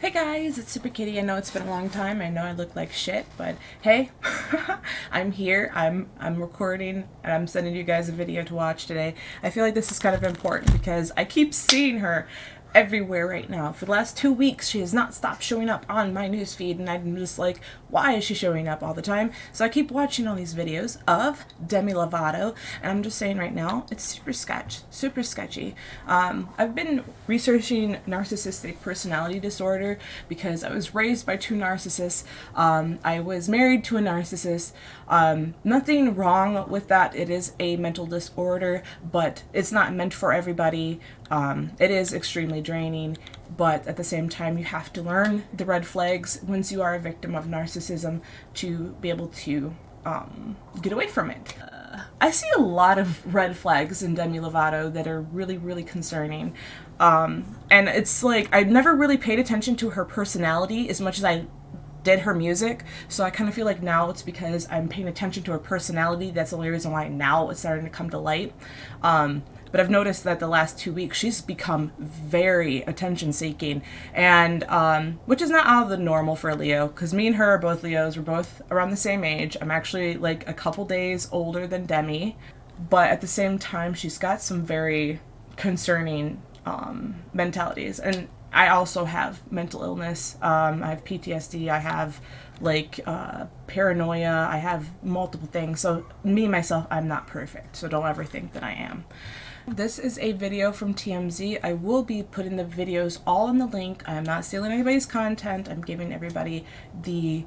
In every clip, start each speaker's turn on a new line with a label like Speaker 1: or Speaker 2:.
Speaker 1: Hey guys, it's Super Kitty. I know it's been a long time. I know I look like shit, but hey, I'm here. I'm recording and I'm sending you guys a video to watch today. I feel like this is kind of important because I keep seeing her everywhere right now. For the last 2 weeks, she has not stopped showing up on my newsfeed, and I'm just like, why is she showing up all the time? So I keep watching all these videos of Demi Lovato, and I'm just saying right now, it's super sketchy. I've been researching narcissistic personality disorder because I was raised by two narcissists. I was married to a narcissist. Nothing wrong with that. It is a mental disorder, but it's not meant for everybody. It is extremely draining, but at the same time, you have to learn the red flags once you are a victim of narcissism to be able to get away from it. I see a lot of red flags in Demi Lovato that are really concerning. And it's like, I never really paid attention to her personality as much as I did her music, so I kind of feel like now it's because I'm paying attention to her personality. That's the only reason why now it's starting to come to light. But I've noticed that the last 2 weeks she's become very attention seeking, and which is not out of the normal for a Leo, because me and her are both Leos. We're both around the same age. I'm actually like a couple days older than Demi, but at the same time she's got some very concerning mentalities. And I also have mental illness. I have PTSD. I have like paranoia. I have multiple things. So me, myself, I'm not perfect. So don't ever think that I am. This is a video from TMZ. I will be putting the videos all in the link. I'm not stealing anybody's content. I'm giving everybody the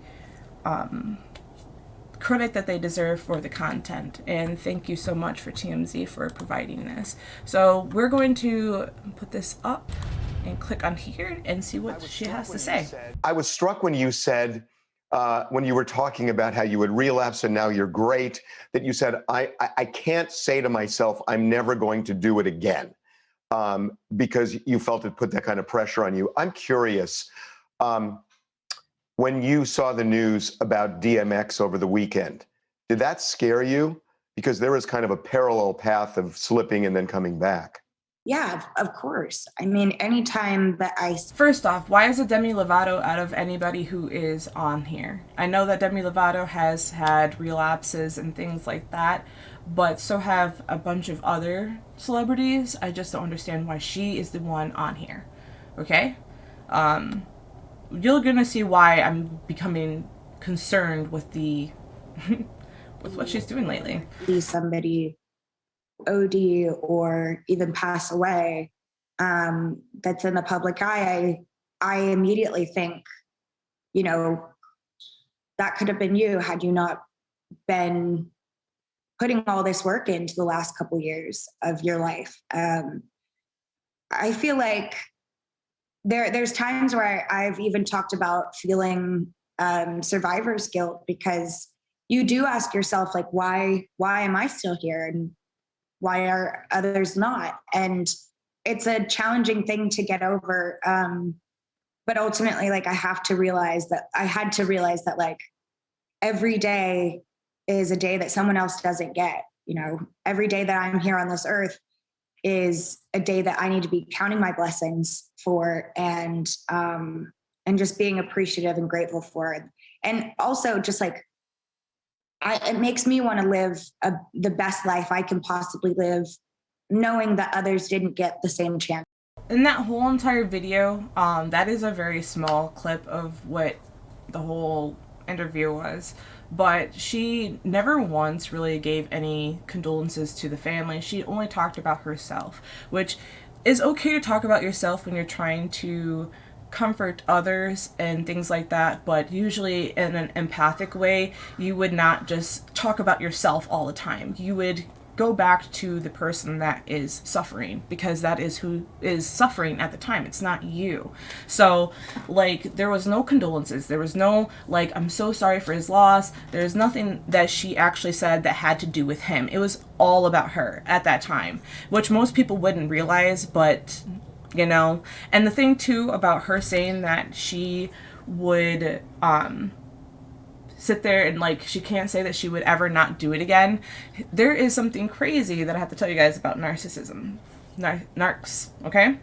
Speaker 1: credit that they deserve for the content. And thank you so much for TMZ for providing this. So we're going to put this up and click on here and see what she has to say.
Speaker 2: I was struck when you said, when you were talking about how you would relapse and now you're great, that you said, I can't say to myself, I'm never going to do it again, because you felt it put that kind of pressure on you. I'm curious, when you saw the news about DMX over the weekend, did that scare you? Because there is kind of a parallel path of slipping and then coming back.
Speaker 3: Yeah, of course. I mean, anytime that
Speaker 1: First off, why is it Demi Lovato out of anybody who is on here? I know that Demi Lovato has had relapses and things like that, but so have a bunch of other celebrities. I just don't understand why she is the one on here. Okay? You're gonna see why I'm becoming concerned with the with what she's doing lately.
Speaker 3: somebody OD or even pass away, that's in the public eye, I immediately think, you know, that could have been you had you not been putting all this work into the last couple years of your life. I feel like there's times where I've even talked about feeling survivor's guilt, because you do ask yourself, like, why am I still here? And why are others not? And it's a challenging thing to get over. But ultimately, like, I had to realize that like every day is a day that someone else doesn't get. You know, every day that I'm here on this earth is a day that I need to be counting my blessings for, and just being appreciative and grateful for. And also just like, it makes me want to live the best life I can possibly live, knowing that others didn't get the same chance.
Speaker 1: In that whole entire video, that is a very small clip of what the whole interview was, but she never once really gave any condolences to the family. She only talked about herself, which is okay to talk about yourself when you're trying to comfort others and things like that, but usually in an empathic way. You would not just talk about yourself all the time. You would go back to the person that is suffering, because that is who is suffering at the time. It's not you. So like, there was no condolences. There was no like, I'm so sorry for his loss. There's nothing that she actually said that had to do with him. It was all about her at that time, which most people wouldn't realize, but you know. And the thing too about her saying that she would sit there and like, she can't say that she would ever not do it again. There is something crazy that I have to tell you guys about narcissism. Narcs, okay?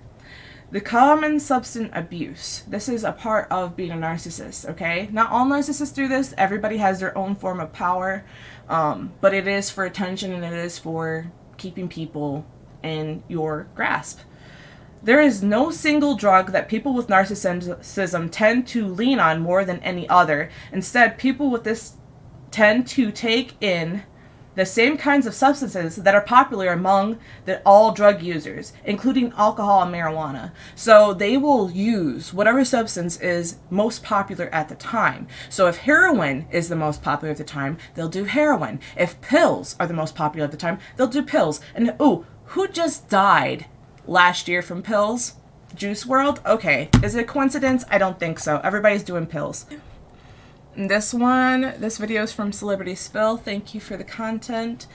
Speaker 1: The common substance abuse. This is a part of being a narcissist, okay? Not all narcissists do this. Everybody has their own form of power. But it is for attention and it is for keeping people in your grasp. There is no single drug that people with narcissism tend to lean on more than any other. Instead, people with this tend to take in the same kinds of substances that are popular among all drug users, including alcohol and marijuana. So they will use whatever substance is most popular at the time. So if heroin is the most popular at the time, they'll do heroin. If pills are the most popular at the time, they'll do pills. And ooh, who just died last year from pills? Juice World? Okay. Is it a coincidence? I don't think so. Everybody's doing pills. This video is from Celebrity Spill. Thank you for the content.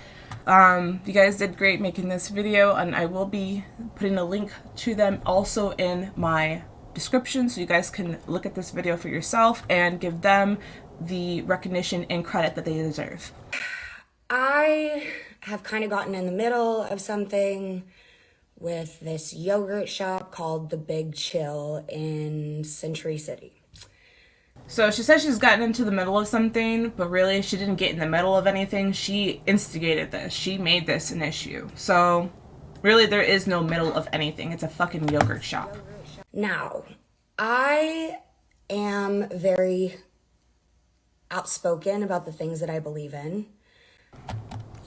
Speaker 1: You guys did great making this video, and I will be putting a link to them also in my description so you guys can look at this video for yourself and give them the recognition and credit that they deserve.
Speaker 4: I have kind of gotten in the middle of something with this yogurt shop called The Big Chill in Century City.
Speaker 1: So she says she's gotten into the middle of something, but really she didn't get in the middle of anything. She instigated this. She made this an issue. So really there is no middle of anything. It's a fucking yogurt shop.
Speaker 4: Now, I am very outspoken about the things that I believe in.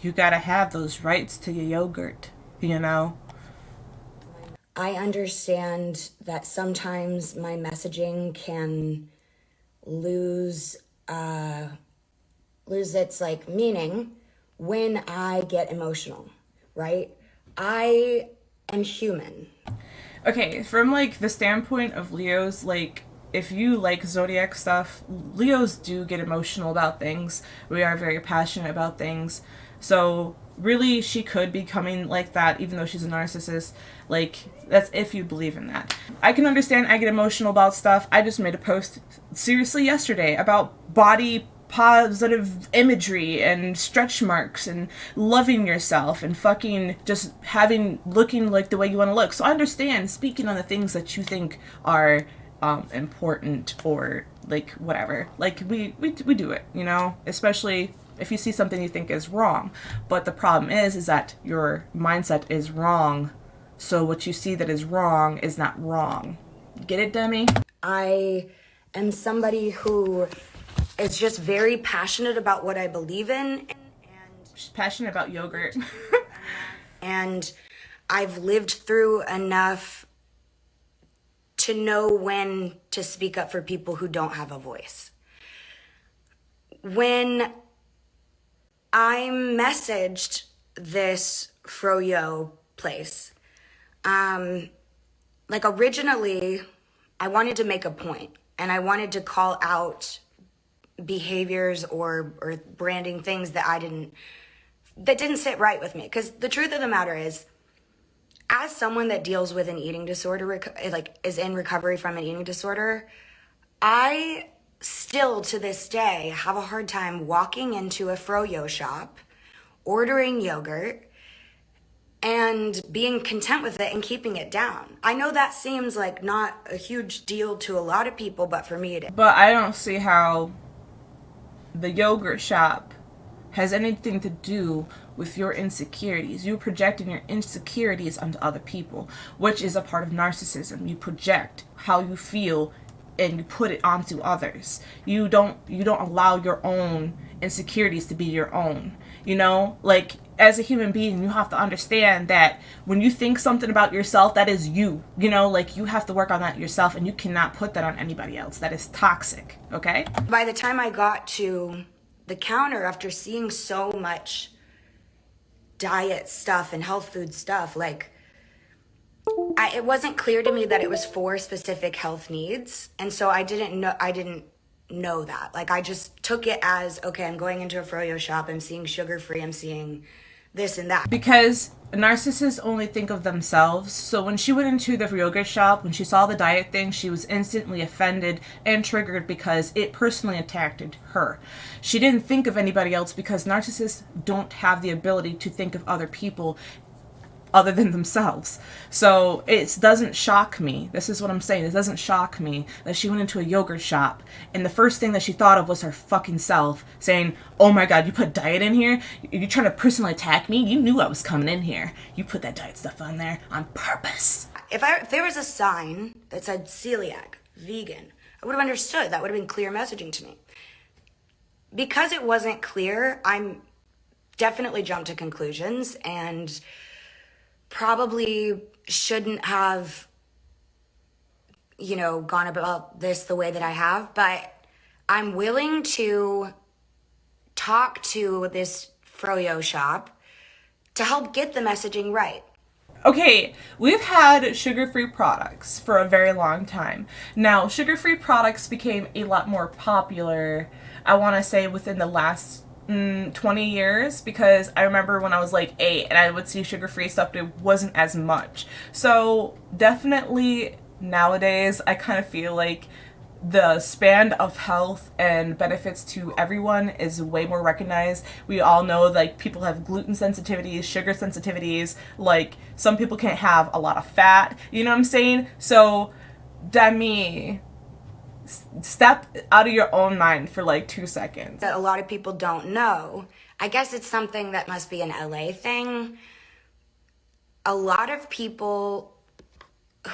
Speaker 1: You gotta have those rights to your yogurt, you know?
Speaker 4: I understand that sometimes my messaging can lose its like meaning when I get emotional, right? I am human.
Speaker 1: Okay, from like the standpoint of Leos, like if you like zodiac stuff, Leos do get emotional about things. We are very passionate about things. So really she could be coming like that even though she's a narcissist. Like, that's if you believe in that. I can understand I get emotional about stuff. I just made a post seriously yesterday about body positive imagery and stretch marks and loving yourself and fucking just looking like the way you want to look. So I understand speaking on the things that you think are important or like whatever. Like we do it, you know, especially if you see something you think is wrong. But the problem is that your mindset is wrong. So what you see that is wrong is not wrong. Get it, Demi?
Speaker 4: I am somebody who is just very passionate about what I believe in.
Speaker 1: She's passionate about yogurt.
Speaker 4: And I've lived through enough to know when to speak up for people who don't have a voice. When I messaged this froyo place, like originally I wanted to make a point and I wanted to call out behaviors or branding things that didn't sit right with me. Because the truth of the matter is, as someone that deals with an eating disorder, like is in recovery from an eating disorder, I still to this day have a hard time walking into a froyo shop, ordering yogurt, and being content with it and keeping it down. I know that seems like not a huge deal to a lot of people, but for me it is.
Speaker 1: But I don't see how the yogurt shop has anything to do with your insecurities. You projecting your insecurities onto other people, which is a part of narcissism. You project how you feel and you put it onto others. You don't allow your own insecurities to be your own. You know, like as a human being, you have to understand that when you think something about yourself, that is you. You know, like you have to work on that yourself and you cannot put that on anybody else. That is toxic, okay?
Speaker 4: By the time I got to the counter, after seeing so much diet stuff and health food stuff, like it wasn't clear to me that it was for specific health needs. And so I didn't know that. Like I just took it as, okay, I'm going into a froyo shop, I'm seeing sugar-free, I'm seeing this and that.
Speaker 1: Because narcissists only think of themselves. So when she went into the yogurt shop, when she saw the diet thing, she was instantly offended and triggered because it personally attacked her. She didn't think of anybody else because narcissists don't have the ability to think of other people other than themselves. So it doesn't shock me. This is what I'm saying. It doesn't shock me that she went into a yogurt shop and the first thing that she thought of was her fucking self, saying, oh my God, you put diet in here? You're trying to personally attack me? You knew I was coming in here. You put that diet stuff on there on purpose.
Speaker 4: If there was a sign that said celiac, vegan, I would have understood. That would have been clear messaging to me. Because it wasn't clear, I'm definitely jumped to conclusions and probably shouldn't have, gone about this the way that I have, but I'm willing to talk to this froyo shop to help get the messaging right.
Speaker 1: Okay, we've had sugar-free products for a very long time. Now, sugar-free products became a lot more popular, I want to say, within the last 20 years, because I remember when I was like 8 and I would see sugar-free stuff, but it wasn't as much. So definitely nowadays I kind of feel like the span of health and benefits to everyone is way more recognized. We all know like people have gluten sensitivities, sugar sensitivities, like some people can't have a lot of fat, you know what I'm saying? So Demi, step out of your own mind for like 2 seconds.
Speaker 4: That a lot of people don't know. I guess it's something that must be an LA thing. A lot of people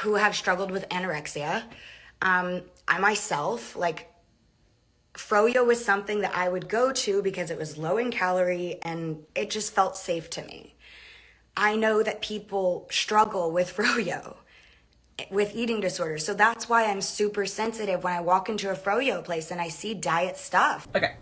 Speaker 4: who have struggled with anorexia, I myself, like, froyo was something that I would go to because it was low in calorie and it just felt safe to me. I know that people struggle with froyo, with eating disorders. So that's why I'm super sensitive when I walk into a froyo place and I see diet stuff.
Speaker 1: Okay.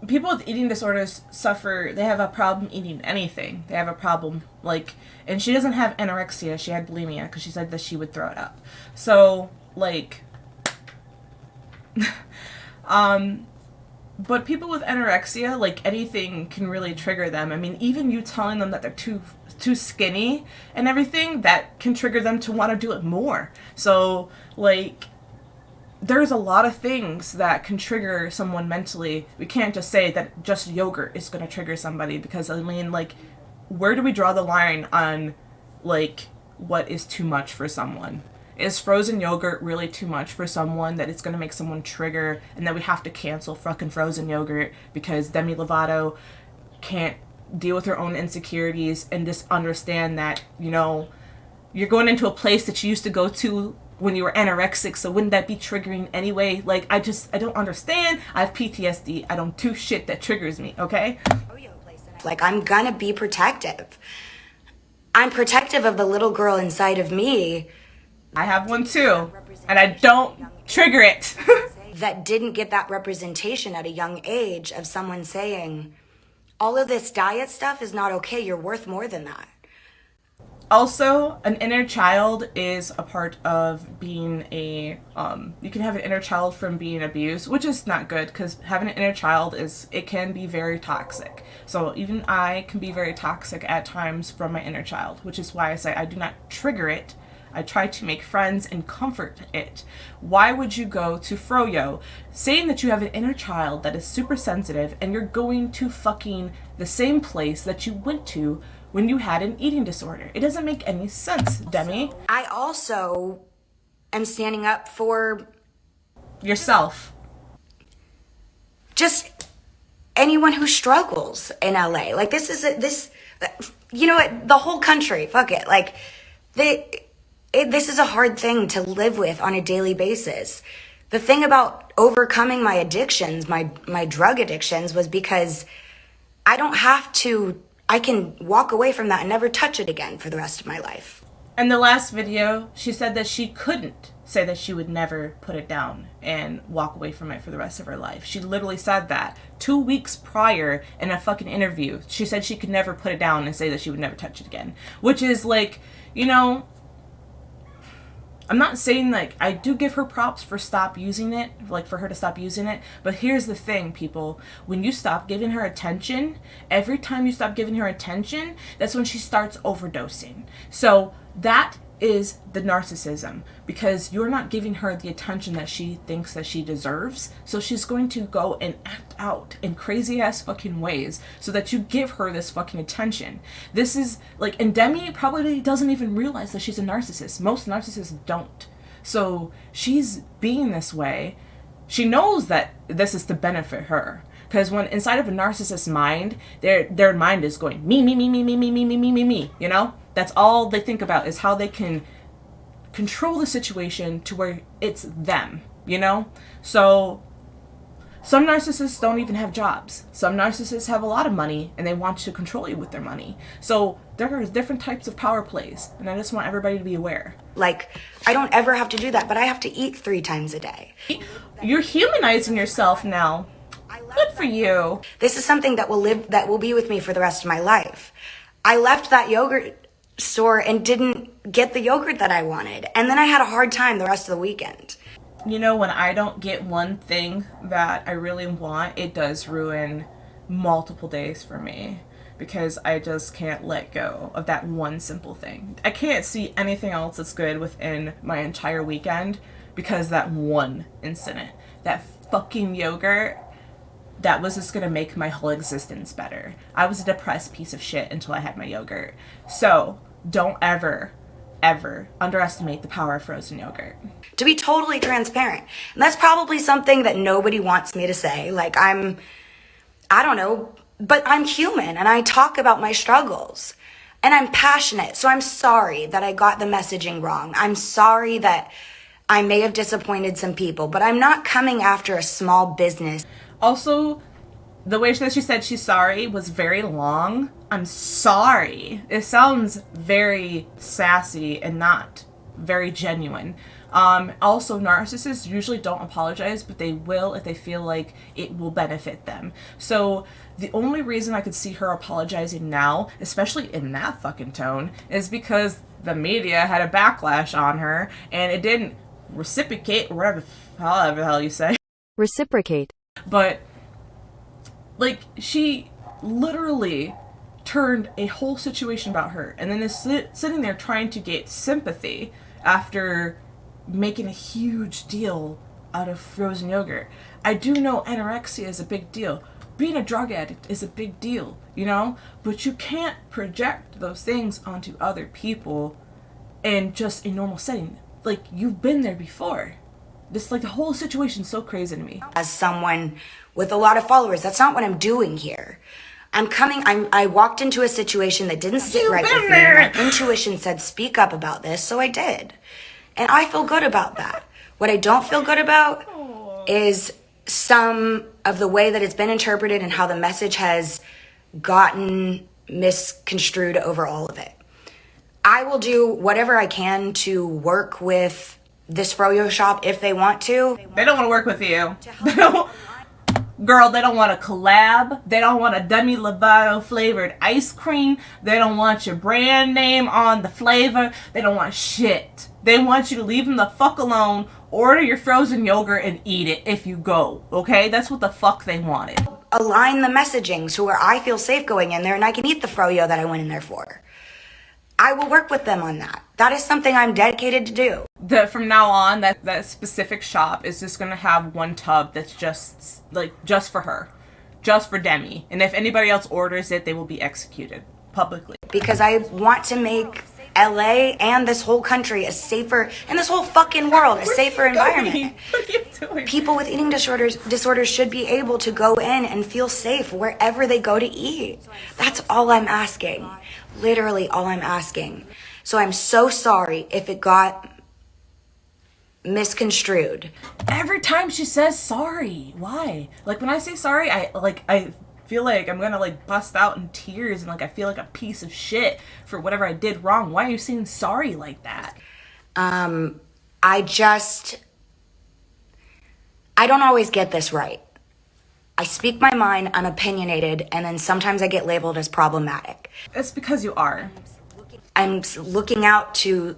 Speaker 1: People with eating disorders suffer, they have a problem eating anything. They have a problem, like, and she doesn't have anorexia, she had bulimia because she said that she would throw it up. So, like, but people with anorexia, like, anything can really trigger them. I mean, even you telling them that they're too skinny and everything, that can trigger them to want to do it more. So, like, there's a lot of things that can trigger someone mentally. We can't just say that just yogurt is going to trigger somebody, because, I mean, like, where do we draw the line on, like, what is too much for someone? Is frozen yogurt really too much for someone that it's going to make someone trigger and that we have to cancel fucking frozen yogurt because Demi Lovato can't deal with her own insecurities and just understand that, you know, you're going into a place that you used to go to when you were anorexic, so wouldn't that be triggering anyway? Like, I don't understand. I have PTSD. I don't do shit that triggers me, okay?
Speaker 4: Like, I'm gonna be protective. I'm protective of the little girl inside of me.
Speaker 1: I have one too, and I don't trigger it.
Speaker 4: That didn't get that representation at a young age of someone saying, all of this diet stuff is not okay, you're worth more than that.
Speaker 1: Also, an inner child is a part of being a, you can have an inner child from being abused, which is not good, because having an inner child it can be very toxic. So even I can be very toxic at times from my inner child, which is why I say I do not trigger it. I try to make friends and comfort it. Why would you go to froyo saying that you have an inner child that is super sensitive and you're going to fucking the same place that you went to when you had an eating disorder? It doesn't make any sense, Demi.
Speaker 4: I also am standing up for
Speaker 1: yourself.
Speaker 4: Just anyone who struggles in LA. Like, this is you know what, the whole country, fuck it. Like, this is a hard thing to live with on a daily basis. The thing about overcoming my addictions, my drug addictions, was because I don't have to, I can walk away from that and never touch it again for the rest of my life.
Speaker 1: In the last video, she said that she couldn't say that she would never put it down and walk away from it for the rest of her life. She literally said that 2 weeks prior in a fucking interview. She said she could never put it down and say that she would never touch it again. Which is like, you know, I'm not saying, like, I do give her props for stop using it, like for her to stop using it, but here's the thing, people. When you stop giving her attention, every time you stop giving her attention, that's when she starts overdosing. So that is the narcissism, because you're not giving her the attention that she thinks that she deserves. So she's going to go and act out in crazy ass fucking ways so that you give her this fucking attention. This is like, and Demi probably doesn't even realize that she's a narcissist. Most narcissists don't. So she's being this way. She knows that this is to benefit her. Because when inside of a narcissist's mind, their mind is going me, me, me, me, me, me, me, me, me, me, me. You know, that's all they think about, is how they can control the situation to where it's them. You know, so some narcissists don't even have jobs. Some narcissists have a lot of money and they want to control you with their money. So there are different types of power plays, and I just want everybody to be aware.
Speaker 4: Like, I don't ever have to do that, but I have to eat 3 times a day.
Speaker 1: You're humanizing yourself now. Good for you.
Speaker 4: This is something that will be with me for the rest of my life. I left that yogurt store and didn't get the yogurt that I wanted. And then I had a hard time the rest of the weekend.
Speaker 1: You know, when I don't get one thing that I really want, it does ruin multiple days for me, because I just can't let go of that one simple thing. I can't see anything else that's good within my entire weekend because that one incident, that fucking yogurt, that was just gonna make my whole existence better. I was a depressed piece of shit until I had my yogurt. So don't ever underestimate the power of frozen yogurt.
Speaker 4: To be totally transparent. And that's probably something that nobody wants me to say. Like, I don't know, but I'm human and I talk about my struggles and I'm passionate. So I'm sorry that I got the messaging wrong. I'm sorry that I may have disappointed some people, but I'm not coming after a small business.
Speaker 1: Also, the way that she said she's sorry was very long. I'm sorry. It sounds very sassy and not very genuine. Also, narcissists usually don't apologize, but they will if they feel like it will benefit them. So the only reason I could see her apologizing now, especially in that fucking tone, is because the media had a backlash on her and it didn't reciprocate, or however the hell you say.
Speaker 5: Reciprocate.
Speaker 1: But, like, she literally turned a whole situation about her and then is sitting there trying to get sympathy after making a huge deal out of frozen yogurt. I do know anorexia is a big deal. Being a drug addict is a big deal, you know? But you can't project those things onto other people in just a normal setting. Like, you've been there before. This, like, the whole situation's so crazy to me.
Speaker 4: As someone with a lot of followers, that's not what I'm doing here. I walked into a situation that didn't sit right with me. My intuition said, speak up about this, so I did. And I feel good about that. What I don't feel good about is some of the way that it's been interpreted and how the message has gotten misconstrued over all of it. I will do whatever I can to work with this froyo shop if they want to.
Speaker 1: They don't want to work with you. Girl, they don't want a collab. They don't want a Demi Lovato flavored ice cream. They don't want your brand name on the flavor. They don't want shit. They want you to leave them the fuck alone, order your frozen yogurt, and eat it if you go, okay? That's what the fuck they wanted.
Speaker 4: Align the messaging to where I feel safe going in there and I can eat the froyo that I went in there for. I will work with them on that. That is something I'm dedicated to do.
Speaker 1: From now on, that specific shop is just gonna have one tub that's just for her, just for Demi. And if anybody else orders it, they will be executed publicly.
Speaker 4: Because I want to make LA and this whole country a safer, and this whole fucking world a safer environment.
Speaker 1: What are you doing?
Speaker 4: People with eating disorders should be able to go in and feel safe wherever they go to eat. That's all I'm asking. Literally all I'm asking. So I'm so sorry if it got misconstrued.
Speaker 1: Every time she says sorry, why? Like, when I say sorry, I feel like I'm gonna like bust out in tears and like I feel like a piece of shit for whatever I did wrong. Why are you saying sorry like that?
Speaker 4: I don't always get this right. I speak my mind, I'm opinionated, and then sometimes I get labeled as problematic.
Speaker 1: It's because you are.
Speaker 4: I'm looking out to,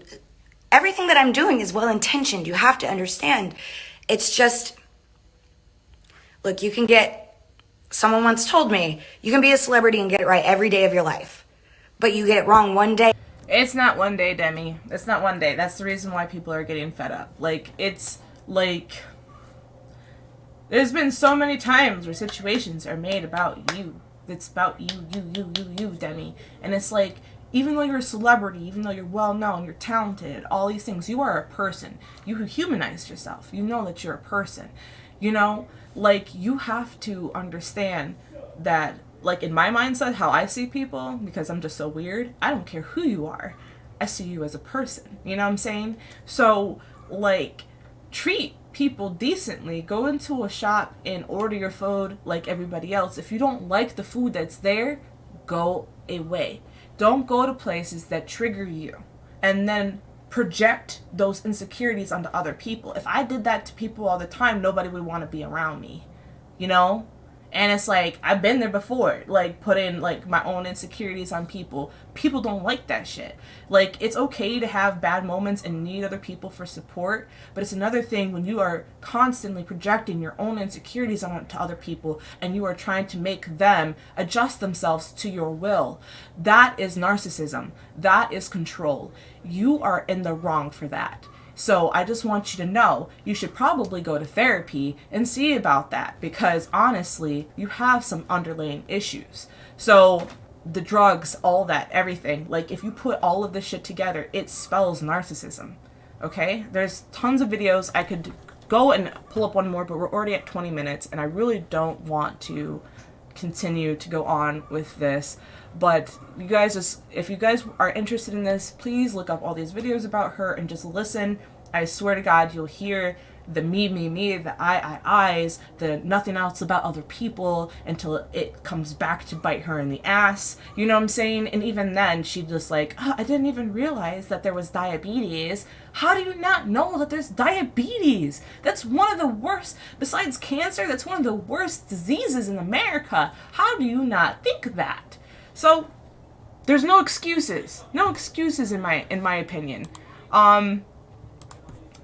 Speaker 4: everything that I'm doing is well-intentioned. You have to understand. It's just, look, someone once told me, you can be a celebrity and get it right every day of your life, but you get it wrong one day.
Speaker 1: It's not one day, Demi. It's not one day. That's the reason why people are getting fed up. Like, it's like there's been so many times where situations are made about you. It's about you, Demi. And it's like, even though you're a celebrity, even though you're well known, you're talented, all these things, you are a person. You humanized yourself. You know that you're a person. You know, like, you have to understand that, like, in my mindset, how I see people, because I'm just so weird, I don't care who you are. I see you as a person. You know what I'm saying? So, like, treat people decently. Go into a shop and order your food like everybody else. If you don't like the food that's there, go away. Don't go to places that trigger you and then project those insecurities onto other people. If I did that to people all the time, nobody would want to be around me, you know? And it's like, I've been there before, like, putting, like, my own insecurities on people. People don't like that shit. Like, it's okay to have bad moments and need other people for support, but it's another thing when you are constantly projecting your own insecurities onto other people and you are trying to make them adjust themselves to your will. That is narcissism. That is control. You are in the wrong for that. So I just want you to know you should probably go to therapy and see about that, because honestly, you have some underlying issues. So the drugs, all that, everything, like, if you put all of this shit together, it spells narcissism. Okay? There's tons of videos. I could go and pull up one more, but we're already at 20 minutes and I really don't want to continue to go on with this. But you guys, just, if you guys are interested in this, please look up all these videos about her and just listen. I swear to God, you'll hear the me, the I's, the nothing else about other people until it comes back to bite her in the ass. You know what I'm saying? And even then, she'd just like, oh, I didn't even realize that there was diabetes. How do you not know that there's diabetes? That's one of the worst, besides cancer, that's one of the worst diseases in America. How do you not think that? So there's no excuses. No excuses in my opinion.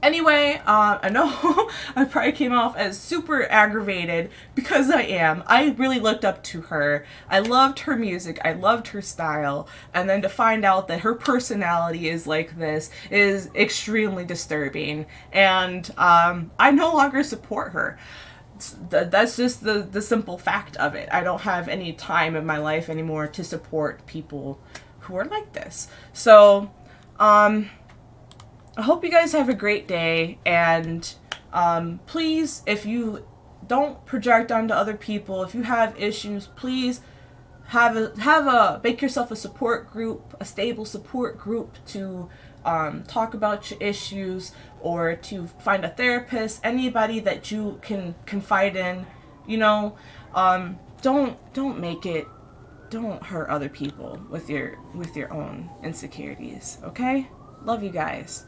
Speaker 1: Anyway, I know I probably came off as super aggravated, because I am. I really looked up to her. I loved her music. I loved her style. And then to find out that her personality is like this is extremely disturbing. And I no longer support her. That's just the simple fact of it. I don't have any time in my life anymore to support people who are like this. So, I hope you guys have a great day, and please, if you don't project onto other people, if you have issues, please make yourself a support group, a stable support group to talk about your issues, or to find a therapist, anybody that you can confide in. You know, don't hurt other people with your own insecurities. Okay? Love you guys.